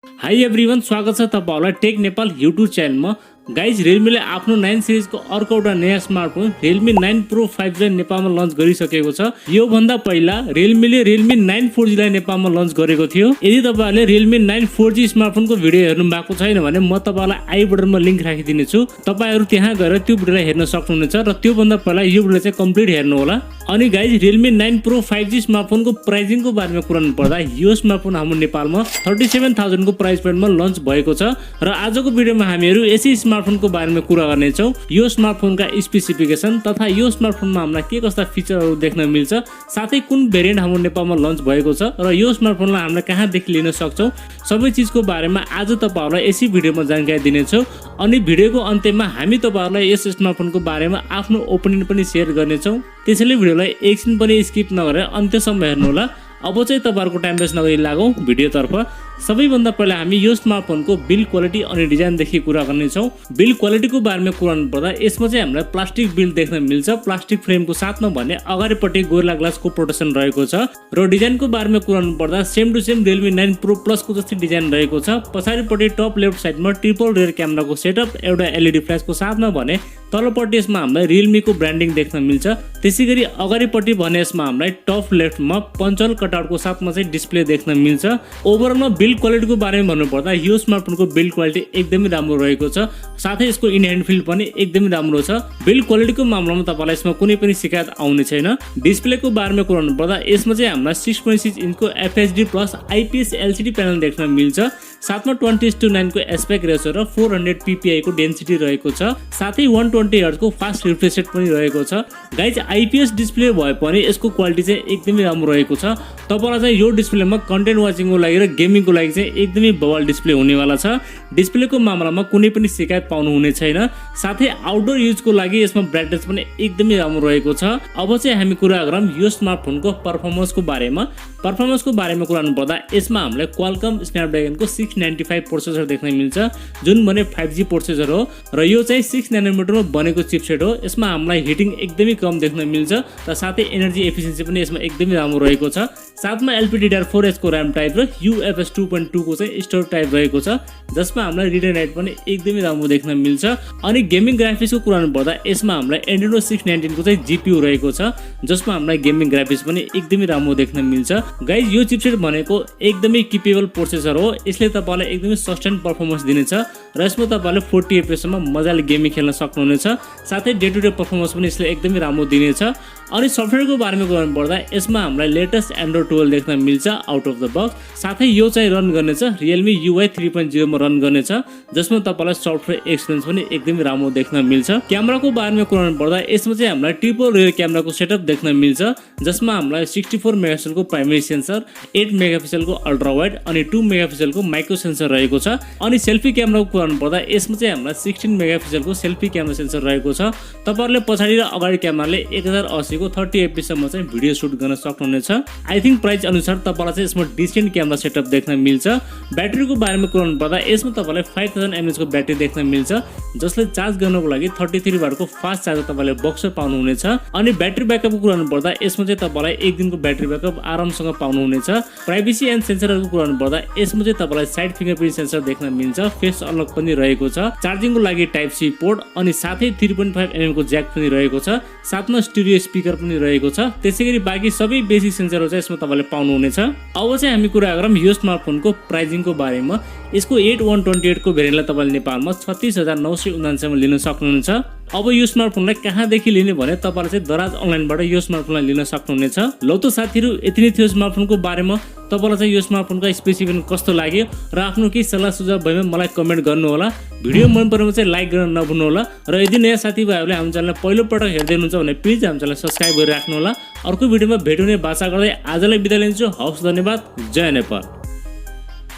High everyone, स्वागत छ तपाईहरुलाई टेक नेपाल युट्युब च्यानलमा। गाइज, Realme ले आफ्नो 9 सिरिजको अर्को एउटा नयाँ स्मार्टफोन Realme 9 Pro 5G नेपालमा लन्च गरिसकेको छ। यो भन्दा पहिला Realme ले Realme 9 4G लाई नेपालमा लन्च गरेको थियो। यदि तपाईहरुले Realme 9 4G स्मार्टफोनको भिडियो हेर्नु भएको छैन भने म तपाईहरुलाई आई बटनमा लिंक राखिदिने छु। तपाईहरु त्यहाँ गएर त्यो भिडियोलाई हेर्न सक्नुहुनेछ र त्यो भन्दा पहिला यो भिडियो चाहिँ कम्प्लिट हेर्नु होला। अनि गाइज, Realme 9 Pro 5G स्मार्टफोनको प्राइसिङको बारेमा कुरा गर्नु पर्दा यो स्मार्टफोन हाम्रो नेपालमा 37,000 को प्राइस पोइन्टमा लन्च भएको छ र आजको भिडियोमा हामीहरु यसै स्मार्टफोनको बारेमा कुरा गर्नेछौं। यो स्मार्टफोनका स्पेसिफिकेसन तथा यो स्मार्टफोनमा हामीलाई के कस्ता फिचरहरु देख्न मिल्छ, साथै कुन भेरिएन्ट हाम्रो नेपालमा लन्च भएको छ र यो स्मार्टफोनलाई हामीले कहाँदेखि लिन सक्छौं, सबै चीजको बारेमा आज तपाईहरुलाई यसै भिडियोमा जानकारी दिनेछौं। अनि भिडियोको अन्त्यमा हामी तपाईहरुलाई यस स्मार्टफोनको बारेमा आफ्नो ओपिनियन पनि शेयर गर्नेछौं। त्यसैले भिडियोलाई एकछिन पनि स्किप नगरेर अन्त्यसम्म हेर्नु होला। अब चाहिँ तपाईहरुको टाइम वेस्ट नगरी लागौं भिडियोतर्फ। सबैभन्दा पहिला हामी यो स्मार्टफोनको बिल्ड क्वालिटी अनि डिजाइन देखि कुरा गर्नेछौं। बिल्ड क्वालिटीको बारेमा कुरा गर्नु पर्दा यसमा चाहिँ हामीलाई प्लास्टिक बिल्ड देख्न मिल्छ। प्लास्टिक फ्रेमको साथमा भने अगाडिपट्टि गोरिल्ला ग्लासको प्रोटेक्सन रहेको छ र डिजाइनको बारेमा कुरा गर्नु पर्दा same to same Realme 9 Pro Plus को जस्तै डिजाइन रहेको छ। पछाडिपट्टि टप लेफ्ट साइडमा ट्रिपल रियर क्यामेराको सेटअप, एउटा एलईडी फ्ल्याशको साथमा भने तलपट्टि यसमा हामीलाई Realme को ब्रान्डिङ देख्न मिल्छ। त्यसैगरी अगाडिपट्टि भने यसमा हामीलाई टप लेफ्टमा पञ्चल कटआउटको साथमा चाहिँ डिस्प्ले देख्न मिल्छ। ओभरअलमा बिल्ड क्वालिटीको बारेमा भन्नुपर्दा यो स्मार्टफोनको बिल्ड क्वालिटी एकदमै राम्रो रहेको छ, साथै यसको इन ह्यान्ड फिल पनि एकदमै राम्रो छ। बिल्ड क्वालिटीको मामलामा तपाईलाई यसमा कुनै पनि शिकायत आउने छैन। डिस्प्लेको बारेमा कुरा गर्नुपर्दा यसमा चाहिँ हामीलाई 6.6 इन्चको FHD plus IPS LCD panel देख्न मिल्छ। साथमा 20:9 को एस्पेक्ट रेशियो र 400 ppi को डेन्सिटी रहेको छ। साथै 120 हर्ट्ज को फास्ट रिफ्रेश रेट पनि रहेको छ। गाइज, IPS डिस्प्ले भए पनि यसको क्वालिटी चाहिँ एकदमै राम्रो रहेको छ। तपाईलाई चाहिँ यो डिस्प्लेमा कन्टेन्ट वाचिङको लागि र गेमिङको लागि चाहिँ एकदमै बवाल डिस्प्ले हुनेवाला छ। डिस्प्लेको मामलामा कुनै पनि शिकायत पाउनु हुने छैन। साथै आउटडोर युजको लागि यसमा ब्राइटनेस पनि एकदमै राम्रो रहेको छ। अब चाहिँ हामी कुरा गरौँ यो स्मार्टफोनको परफर्मेन्सको बारेमा। परफर्मेन्सको बारेमा कुरा गर्नुपर्दा यसमा हामीलाई क्वालकम स्न्यापड्रागनको 695 प्रोसेसर देख्न मिल्छ, जुन भने 5G प्रोसेसर हो र यो चाहिँ 6 नैनोमिटरमा बनेको चिपसेट हो। यसमा हामीलाई हिटिङ एकदमै कम देख्न मिल्छ र साथै एनर्जी एफिसिएन्सी पनि यसमा एकदमै राम्रो रहेको छ। साथमा LPDDR4H को र्याम टाइप र UFS 2.2 को चाहिँ स्टोरेज टाइप रहेको छ, जसमा हामीलाई रिड एन्ड राइट पनि एकदमै राम्रो देख्न मिल्छ। अनि गेमिङ ग्राफिक्सको कुरा गर्नुपर्दा यसमा हामीलाई Adreno 619 को चाहिँ GPU रहेको छ, जसमा हामीलाई गेमिङ ग्राफिक्स पनि एकदमै राम्रो देख्न मिल्छ। गाइज, यो चिपसेट भनेको एकदमै किपेबल प्रोसेसर हो। यसले तपाईलाई एकदमै सस्टेन परफर्मेन्स दिनेछ र यसमा तपाईले 40 FPS सम्म मजाले गेमिङ खेल्न सक्नुहुनेछ। साथै डे टु डे परफर्मेन्स पनि यसले एकदमै राम्रो दिनेछ। अनि सफ्टवेयरको बारेमा गर्नु पर्दा यसमा हामीलाई लेटेस्ट एन्ड्रोइड 12 देख्न मिल्छ आउट अफ द बक्स। साथै यो चाहिँ रन गर्नेछ Realme UI 3.0 मा रन गर्नेछ, जसमा तपाईलाई सफ्टवेयर एक्सपिरियन्स पनि एकदमै राम्रो देख्न मिल्छ। क्यामेराको बारेमा कुरा गर्नु पर्दा यसमा चाहिँ हामीलाई ट्रिपल रियर क्यामेराको सेटअप देख्न मिल्छ, जसमा हामीलाई 64 मेगापिक्सल को प्राइमेरी सेन्सर, 8 मेगापिक्सल को अल्ट्रा वाइड अनि 2 मेगापिक्सल को माइक्रो सेन्सर रहेको छ। अनि सेल्फी क्यामेराको कुरा गर्नु पर्दा यसमा चाहिँ हामीलाई 16 मेगापिक्सल को सेल्फी क्यामेरा सेन्सर रहेको छ। तपाईहरुले पछाडी र अगाडि क्यामेराले 1080 को 30 fps सम्म चाहिँ भिडियो सुट गर्न सक्नुहुनेछ। आई थिंक प्राइस अनुसार तपाईलाई चाहिँ यसमा डिसेन्ट क्यामेरा सेटअप देख्न मिल्छ। ब्याट्रीको बारेमा कुरा गर्नु पर्दा यसमा तपाईलाई 5000 mAh को ब्याट्री देख्न मिल्छ, जसले चार्ज गर्नको लागि 33 वाट को फास्ट चार्जर तपाईले बक्सर पाउनुहुनेछ। अनि ब्याट्री ब्याकअपको कुरा गर्नु पर्दा यसमा चाहिँ तपाईलाई 1 दिनको ब्याट्री ब्याकअप आरामसँग पाउनुहुनेछ। प्राइभेसी एन्ड सेन्सरहरुको कुरा गर्नु पर्दा यसमा चाहिँ तपाईलाई साइड फिंगरप्रिन्ट सेन्सर देख्न मिल्छ, फेस अनलक पनि रहेको छ, चार्जिङको लागि टाइप सी पोर्ट अनि साथै 3.5 mm को ज्याक पनि रहेको छ, साथमा स्टिरियो स्पिकर पनि रहेको छ। त्यसैगरी बाँकी सबै बेसिक सेन्सरहरु चाहिँ यसमा तपाईले पाउनुहुनेछ। अब चाहिँ हामी कुरा गरौँ यो स्मार्टफोनको प्राइसिङको बारेमा। यसको 8128 को भेरिएन्टलाई तपाईले नेपालमा 36999 मा लिन सक्नुहुन्छ। अब यो स्मार्टफोनलाई कहाँदेखि लिने भने तपाईले चाहिँ दराज अनलाइनबाट यो स्मार्टफोनलाई लिन सक्नुहुनेछ। लौ त साथीहरु, यति नै थियो स्मार्टफोनको बारेमा। तपाईलाई चाहिँ यो स्मार्टफोनको स्पेसिफिकेसन कस्तो लाग्यो र आफ्नो केही सल्लाह सुझाव भएमा मलाई कमेन्ट गर्नु होला। भिडियो मन परेमा चाहिँ लाइक गर्न नभुल्नु होला र यदि नयाँ साथीभाइहरुले हाम्रो च्यानललाई पहिलो पटक हेर्दै हुनुहुन्छ भने प्लिज हाम्रो च्यानललाई सब्स्क्राइब गरिराख्नु होला। अर्को भिडियोमा भेट हुने बाचा गर्दै आजलाई बिदा लिन्छु। हवस्, धन्यवाद। जय नेपाल।